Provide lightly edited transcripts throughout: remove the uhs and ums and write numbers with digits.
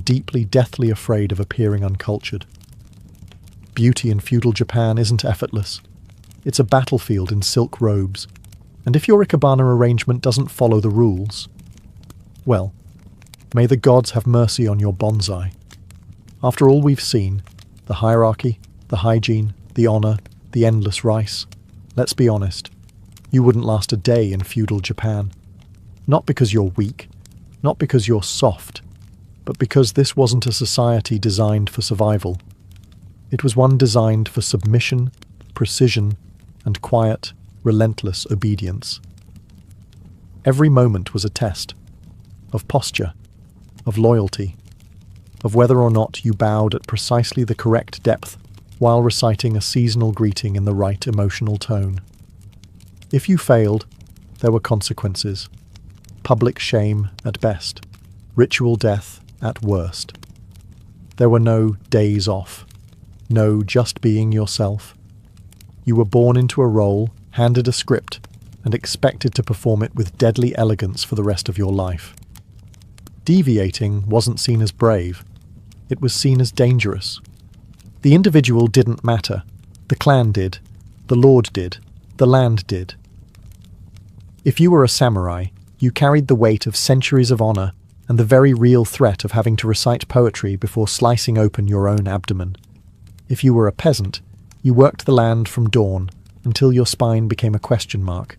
deeply, deathly afraid of appearing uncultured. Beauty in feudal Japan isn't effortless. It's a battlefield in silk robes, and if your ikebana arrangement doesn't follow the rules, well, may the gods have mercy on your bonsai. After all we've seen, the hierarchy, the hygiene, the honor, the endless rice, let's be honest, you wouldn't last a day in feudal Japan. Not because you're weak, not because you're soft, but because this wasn't a society designed for survival. It was one designed for submission, precision, and quiet, relentless obedience. Every moment was a test of posture, of loyalty, of whether or not you bowed at precisely the correct depth while reciting a seasonal greeting in the right emotional tone. If you failed, there were consequences. Public shame at best, ritual death at worst. There were no days off, no just being yourself. You were born into a role, handed a script, and expected to perform it with deadly elegance for the rest of your life. Deviating wasn't seen as brave, it was seen as dangerous. The individual didn't matter, the clan did, the lord did, the land did. If you were a samurai, you carried the weight of centuries of honor and the very real threat of having to recite poetry before slicing open your own abdomen. If you were a peasant, you worked the land from dawn until your spine became a question mark,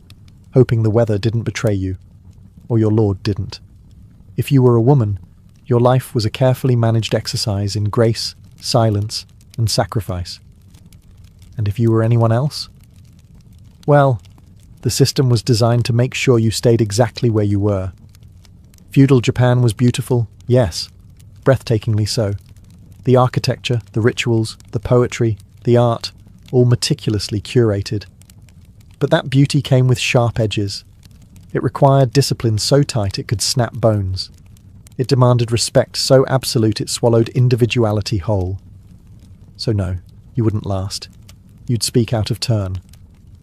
hoping the weather didn't betray you, or your lord didn't. If you were a woman, your life was a carefully managed exercise in grace, silence, and sacrifice. And if you were anyone else? Well, the system was designed to make sure you stayed exactly where you were. Feudal Japan was beautiful, yes, breathtakingly so. The architecture, the rituals, the poetry, the art, all meticulously curated. But that beauty came with sharp edges. It required discipline so tight it could snap bones. It demanded respect so absolute it swallowed individuality whole. So no, you wouldn't last. You'd speak out of turn,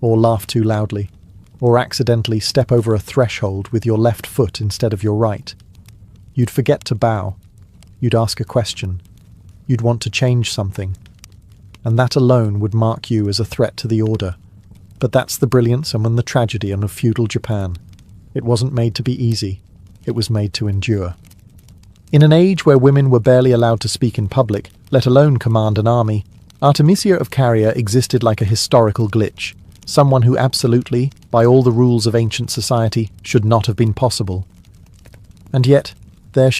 or laugh too loudly, or accidentally step over a threshold with your left foot instead of your right. You'd forget to bow. You'd ask a question. You'd want to change something. And that alone would mark you as a threat to the order. But that's the brilliance and the tragedy of feudal Japan. It wasn't made to be easy. It was made to endure. In an age where women were barely allowed to speak in public, let alone command an army, Artemisia of Caria existed like a historical glitch, someone who absolutely, by all the rules of ancient society, should not have been possible. And yet, there she